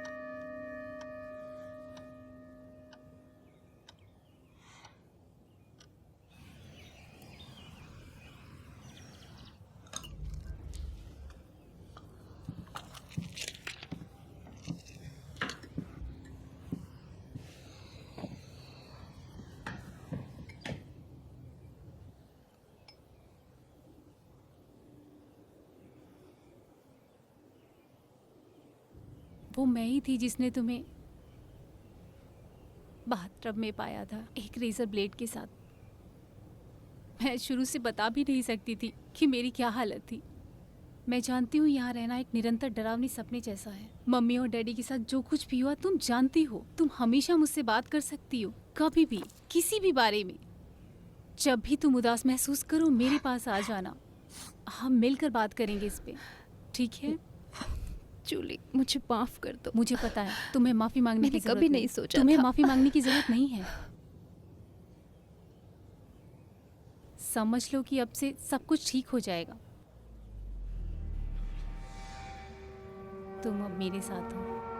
वो मैं ही थी जिसने तुम्हें बाथटब में पाया था, एक रेजर ब्लेड के साथ। मैं शुरू से बता भी नहीं सकती थी कि मेरी क्या हालत थी। मैं जानती हूँ यहाँ रहना एक निरंतर डरावनी सपने जैसा है। मम्मी और डैडी के साथ जो कुछ भी हुआ तुम जानती हो। तुम हमेशा मुझसे बात कर सकती हो, कभी भी, किसी भी बारे में। जब भी तुम उदास महसूस करो मेरे पास आ जाना, हम मिलकर बात करेंगे इस पे, ठीक है? जूली, मुझे माफ कर दो। मुझे पता है तुम्हें माफी मांगने की मैंने जरूरत कभी नहीं सोचा तुम्हें था। माफी मांगने की जरूरत नहीं है। समझ लो कि अब से सब कुछ ठीक हो जाएगा। तुम अब मेरे साथ हो।